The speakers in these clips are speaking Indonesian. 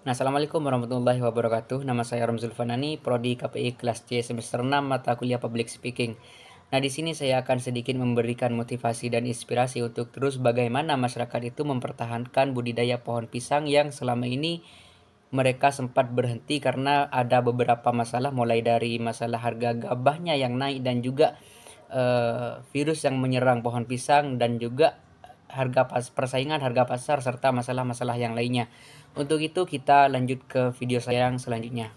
Assalamualaikum warahmatullahi wabarakatuh. Nama saya Romzul Fanani, Prodi KPI kelas C semester 6 mata kuliah Public Speaking. Nah, di sini saya akan sedikit memberikan motivasi dan inspirasi untuk terus bagaimana masyarakat itu mempertahankan budidaya pohon pisang yang selama ini mereka sempat berhenti karena ada beberapa masalah, mulai dari masalah harga gabahnya yang naik dan juga virus yang menyerang pohon pisang, dan juga persaingan harga pasar serta masalah-masalah yang lainnya. Untuk itu kita lanjut ke video saya yang selanjutnya.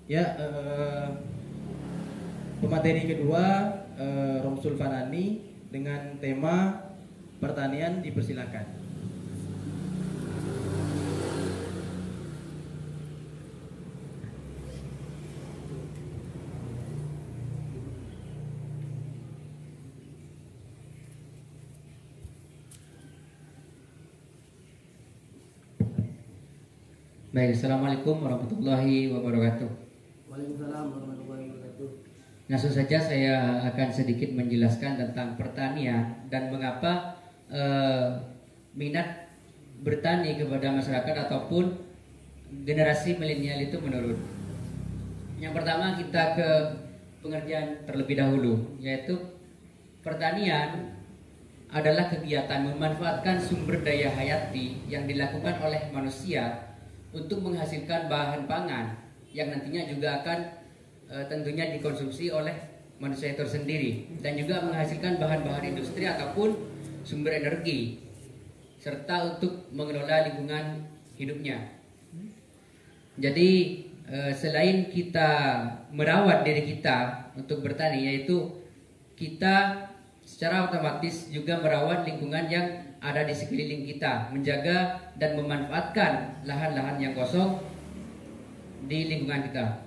Ya, pemateri kedua Romsul Fanani dengan tema pertanian dipersilakan. Baik, Assalamualaikum warahmatullahi wabarakatuh. Waalaikumsalam warahmatullahi wabarakatuh. Langsung saja saya akan sedikit menjelaskan tentang pertanian dan mengapa minat bertani kepada masyarakat ataupun generasi milenial itu menurun. Yang pertama, kita ke pengertian terlebih dahulu, yaitu pertanian adalah kegiatan memanfaatkan sumber daya hayati yang dilakukan oleh manusia untuk menghasilkan bahan pangan yang nantinya juga akan tentunya dikonsumsi oleh manusia itu sendiri, dan juga menghasilkan bahan-bahan industri ataupun sumber energi, serta untuk mengelola lingkungan hidupnya. Jadi selain kita merawat diri kita untuk bertani, yaitu kita secara otomatis juga merawat lingkungan yang ada di sekeliling kita, menjaga dan memanfaatkan lahan-lahan yang kosong di lingkungan kita.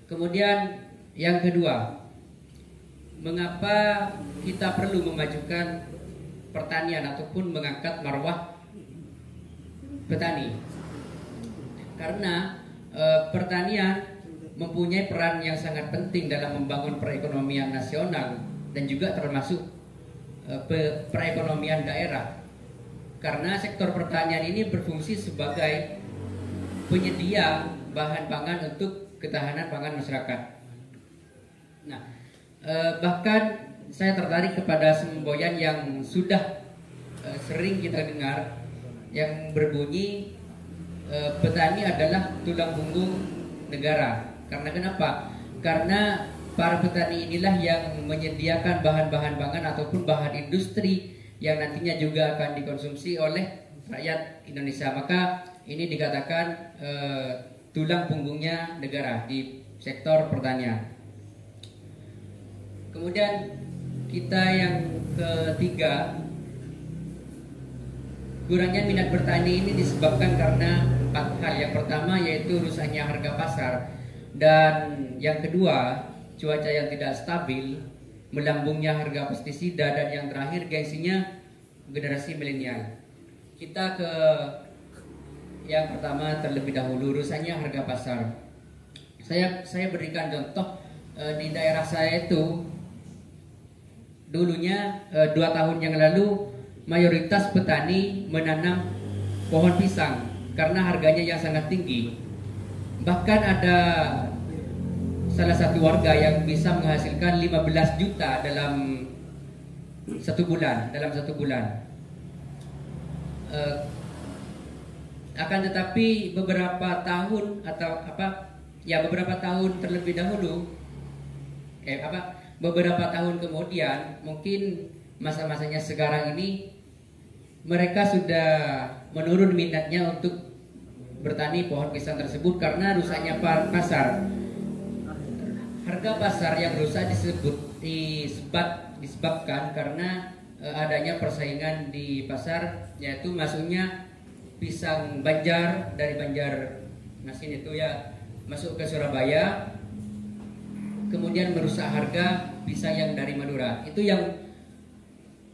Kemudian yang kedua, mengapa kita perlu memajukan pertanian ataupun mengangkat marwah petani? Karena pertanian mempunyai peran yang sangat penting dalam membangun perekonomian nasional dan juga termasuk perekonomian daerah. Karena sektor pertanian ini berfungsi sebagai penyedia bahan pangan untuk ketahanan pangan masyarakat. Nah, bahkan saya tertarik kepada semboyan yang sudah sering kita dengar, yang berbunyi petani adalah tulang punggung negara. Karena kenapa? Karena para petani inilah yang menyediakan bahan-bahan pangan ataupun bahan industri yang nantinya juga akan dikonsumsi oleh rakyat Indonesia. Maka ini dikatakan tulang punggungnya negara di sektor pertanian. Kemudian kita yang ketiga, kurangnya minat bertani ini disebabkan karena 4 hal. Yang pertama yaitu rusaknya harga pasar, dan yang kedua cuaca yang tidak stabil, melambungnya harga pestisida, dan yang terakhir gengsinya generasi milenial. Kita ke yang pertama terlebih dahulu, rusaknya harga pasar. Saya berikan contoh di daerah saya itu dulunya 2 tahun yang lalu mayoritas petani menanam pohon pisang karena harganya yang sangat tinggi. Bahkan ada salah satu warga yang bisa menghasilkan 15 juta dalam satu bulan. Akan tetapi beberapa tahun terlebih dahulu, beberapa tahun kemudian, mungkin masa-masanya sekarang ini, mereka sudah menurun minatnya untuk bertani pohon pisang tersebut karena rusaknya pasar. Harga pasar yang rusak disebabkan karena adanya persaingan di pasar, yaitu masuknya pisang Banjar dari Banjarmasin itu ya masuk ke Surabaya, kemudian merusak harga pisang yang dari Madura. Itu yang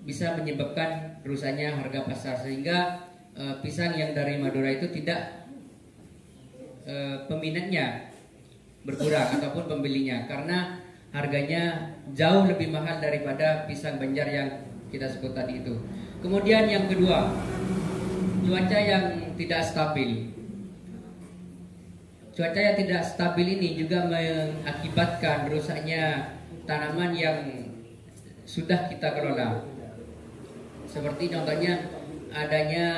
bisa menyebabkan rusaknya harga pasar, sehingga pisang yang dari Madura itu tidak peminatnya berkurang ataupun pembelinya, karena harganya jauh lebih mahal daripada pisang Banjar yang kita sebut tadi itu. Kemudian yang kedua, cuaca yang tidak stabil. Cuaca yang tidak stabil ini juga mengakibatkan rusaknya tanaman yang sudah kita kelola. Seperti contohnya adanya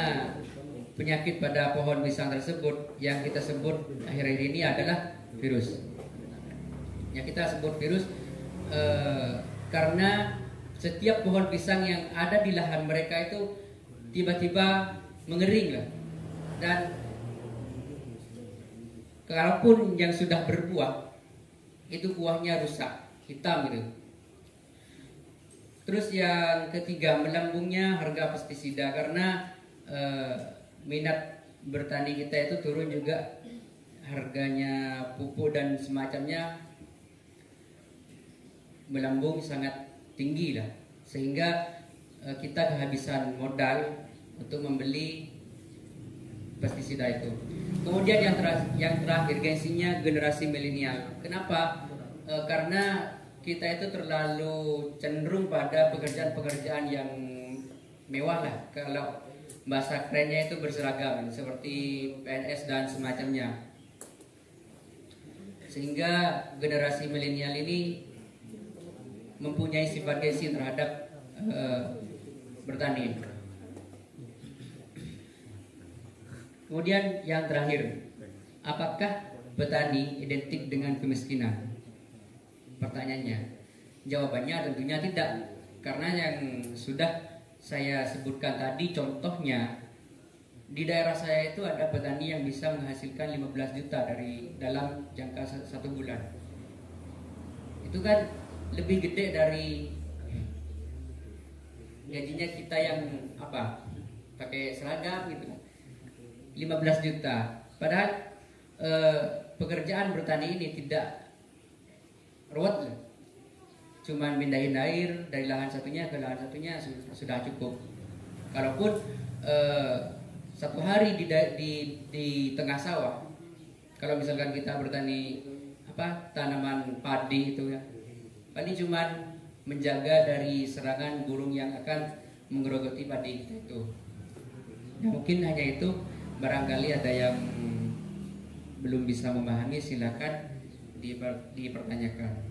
penyakit pada pohon pisang tersebut yang kita sebut akhir-akhir ini adalah virus. Yang kita sebut virus karena setiap pohon pisang yang ada di lahan mereka itu tiba-tiba mengering lah. Dan kalaupun yang sudah berbuah itu buahnya rusak, hitam gitu. Terus yang ketiga, melambungnya harga pestisida karena minat bertani kita itu turun juga, harganya pupuk dan semacamnya melambung sangat tinggi lah, sehingga kita kehabisan modal untuk membeli pestisida itu. Kemudian yang terakhir gengsinya generasi milenial. Kenapa? Karena kita itu terlalu cenderung pada pekerjaan-pekerjaan yang mewah lah. Kalau bahasa kerennya itu berseragam seperti PNS dan semacamnya. Sehingga generasi milenial ini mempunyai sifat gengsi terhadap bertani. Kemudian yang terakhir, apakah petani identik dengan kemiskinan? Pertanyaannya, jawabannya tentunya tidak. Karena yang sudah saya sebutkan tadi contohnya, di daerah saya itu ada petani yang bisa menghasilkan 15 juta dalam jangka 1 bulan. Itu kan lebih gede dari gajinya kita yang pakai seragam gitu, 15 juta. Padahal pekerjaan bertani ini tidak ruwet, cuman pindahin air dari lahan satunya ke lahan satunya sudah cukup. Kalaupun satu hari di tengah sawah, kalau misalkan kita bertani tanaman padi itu ya, paling cuman menjaga dari serangan burung yang akan menggerogoti padi itu. Ya, mungkin hanya itu. Barangkali ada yang belum bisa memahami, silakan dipertanyakan.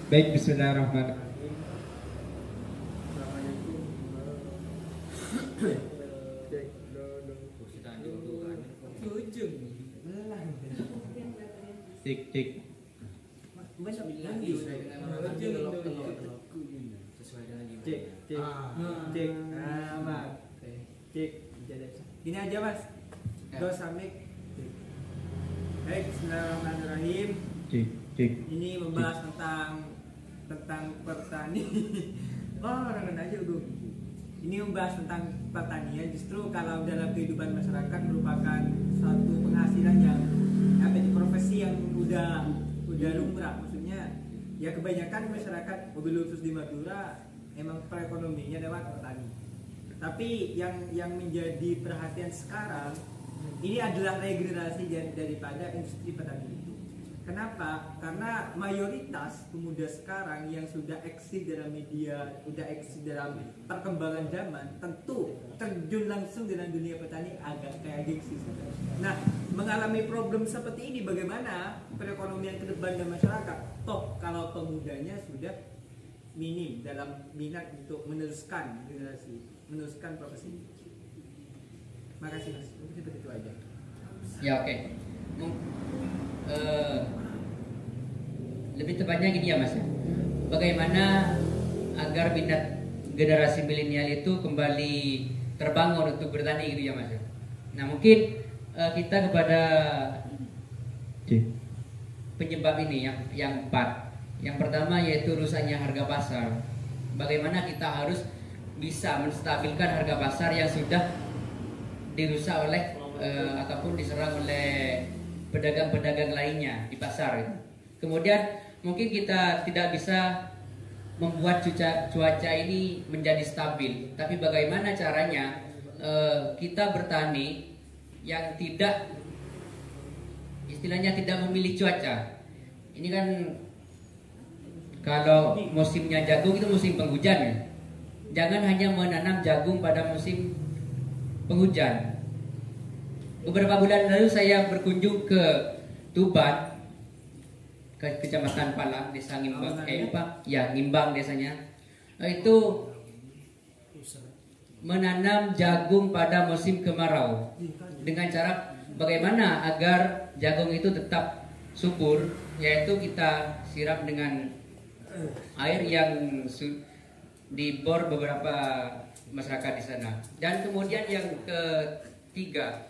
Baik, bismillahirrahmanirrahim. Cek cek. Cek. Gini aja mas. Dosa mik. Baik, bismillahirrahmanirrahim. Cek. Ini membahas tentang petani. Orang aja udah. Ini membahas tentang pertanian. Justru kalau dalam kehidupan masyarakat merupakan suatu penghasilan yang profesi yang udah lumrah. Maksudnya ya kebanyakan masyarakat mobil khusus di Madura emang perekonomiannya lewat petani. Tapi yang menjadi perhatian sekarang ini adalah regenerasi daripada industri petani itu. Kenapa? Karena mayoritas pemuda sekarang yang sudah eksis dalam media, sudah eksis dalam perkembangan zaman, tentu terjun langsung dalam dunia petani agak kayak gengsi. Nah, mengalami problem seperti ini, bagaimana perekonomian ke depan dan masyarakat? Toh kalau pemudanya sudah minim dalam minat untuk meneruskan generasi, meneruskan profesi ini. Makasih mas, mungkin seperti itu aja. Ya oke. Lebih tepatnya gini ya mas, bagaimana agar minat generasi milenial itu kembali terbangun untuk bertani gitu ya mas. Nah mungkin kita kepada penyebab ini yang 4, Yang pertama yaitu rusaknya harga pasar. Bagaimana kita harus bisa menstabilkan harga pasar yang sudah dirusak oleh ataupun diserang oleh pedagang-pedagang lainnya di pasar. Kemudian mungkin kita tidak bisa membuat cuaca ini menjadi stabil, tapi bagaimana caranya kita bertani yang tidak, istilahnya tidak memilih cuaca. Ini kan kalau musimnya jagung itu musim penghujan ya. Jangan hanya menanam jagung pada musim penghujan. Beberapa bulan lalu saya berkunjung ke Tuban, ke Kecamatan Palang, Desa Ngimbang, Ngimbang desanya. Itu menanam jagung pada musim kemarau dengan cara bagaimana agar jagung itu tetap subur, yaitu kita siram dengan air yang dibor beberapa masyarakat di sana. Dan kemudian yang ketiga,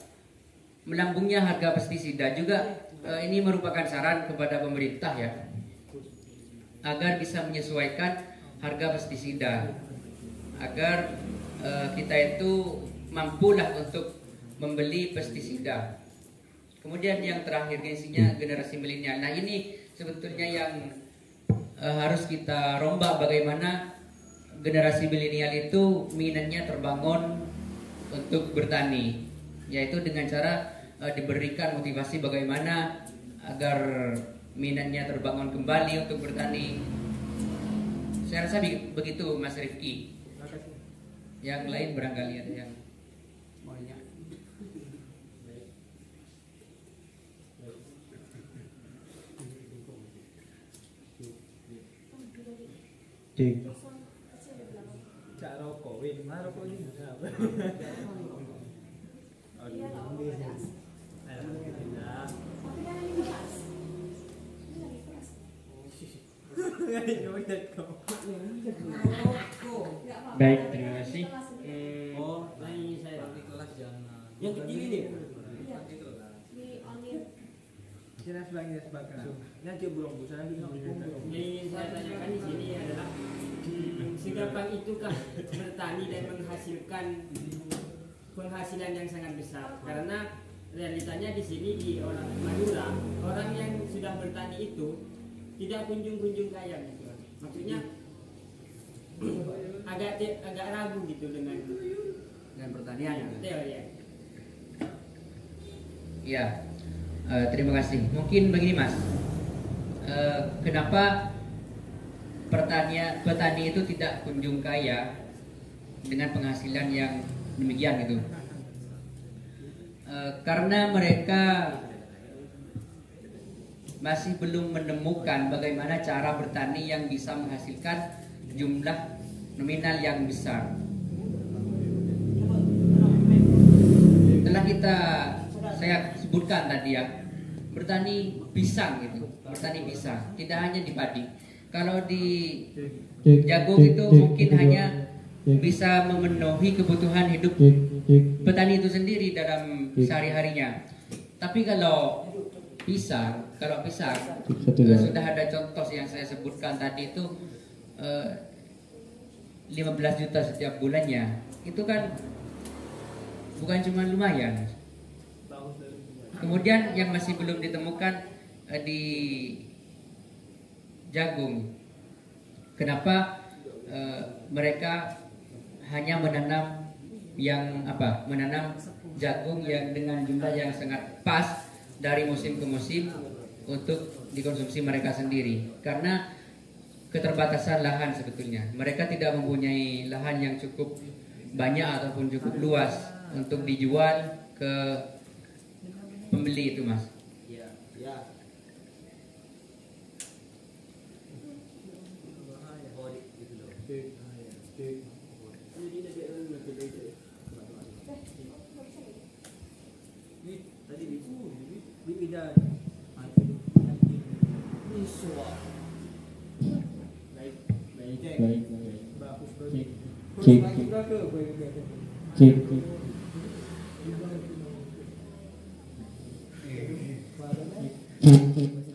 melambungnya harga pestisida juga. Ini merupakan saran kepada pemerintah ya, agar bisa menyesuaikan harga pestisida, agar kita itu mampulah untuk membeli pestisida. Kemudian yang terakhir gengsinya generasi milenial. Nah ini sebetulnya yang harus kita rombak, bagaimana generasi milenial itu minatnya terbangun untuk bertani, yaitu dengan cara diberikan motivasi bagaimana agar minatnya terbangun kembali untuk bertani. Saya rasa begitu Mas Rifki. Yang lain barangkali ada yang maunya. Cek. Cak rokok, mana rokok ini? Baik, terima kasih. Oh, nah ini saya di kelas jangan. Yang kecil ini. Jelas banget sebagainya. Nanti belum bisa lagi Yang ingin saya tanyakan di sini adalah segampang itukah bertani dan menghasilkan penghasilan yang sangat besar? Karena realitanya di sini di orang Madura, orang yang sudah bertani itu tidak kunjung-kunjung kaya gitu. Maksudnya agak ragu gitu dengan pertanian. Betul ya. Ya, terima kasih. Mungkin begini Mas, kenapa petani itu tidak kunjung kaya dengan penghasilan yang demikian gitu? Karena mereka masih belum menemukan bagaimana cara bertani yang bisa menghasilkan jumlah nominal yang besar. Setelah saya sebutkan tadi ya, bertani pisang gitu, bertani pisang, tidak hanya di padi. Kalau di jagung itu mungkin hanya bisa memenuhi kebutuhan hidup petani itu sendiri dalam sehari-harinya. Tapi kalau pisang sudah ada contoh yang saya sebutkan tadi itu 15 juta setiap bulannya. Itu kan bukan cuma lumayan. Kemudian yang masih belum ditemukan di jagung, kenapa mereka hanya menanam menanam jagung yang dengan jumlah yang sangat pas dari musim ke musim untuk dikonsumsi mereka sendiri? Karena keterbatasan lahan sebetulnya. Mereka tidak mempunyai lahan yang cukup banyak ataupun cukup luas untuk dijual ke pembeli itu, Mas. Ya, ya.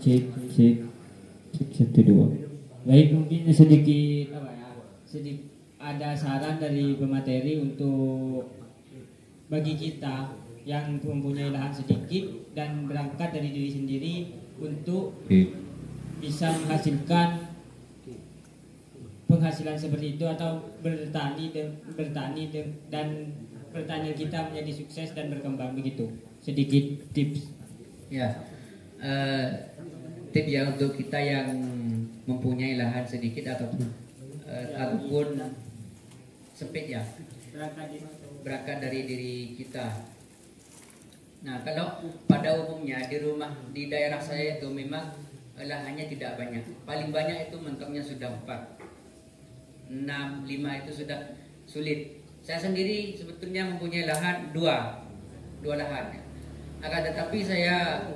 Cek 1 2 Baik, mungkin sedikit apa ya? Sedikit ada saran dari pemateri untuk bagi kita yang mempunyai lahan sedikit dan berangkat dari diri sendiri untuk bisa menghasilkan penghasilan seperti itu atau bertani dan pertanian kita menjadi sukses dan berkembang begitu. Sedikit tips. Ya, tips ya untuk kita yang mempunyai lahan sedikit ataupun sempit ya, berangkat dari diri kita. Nah, kalau pada umumnya di daerah saya itu memang lahannya tidak banyak. Paling banyak itu mentoknya sudah 4, 6, 5 itu sudah sulit. Saya sendiri sebetulnya mempunyai lahan dua lahan. Akan tetapi saya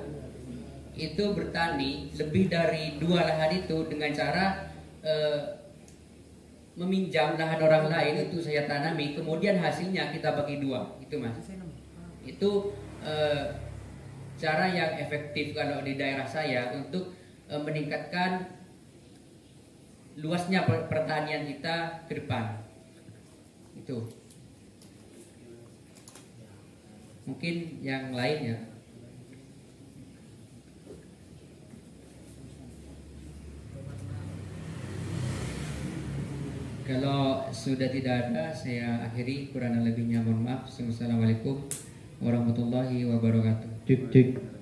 itu bertani lebih dari 2 lahan itu dengan cara meminjam lahan orang lain itu saya tanami, kemudian hasilnya kita bagi 2, itu mas. Itu cara yang efektif kalau di daerah saya untuk meningkatkan luasnya pertanian kita ke depan. Itu. Mungkin yang lainnya. Kalau sudah tidak ada, saya akhiri. Kurang lebihnya mohon maaf. Assalamualaikum warahmatullahi wabarakatuh. Cek.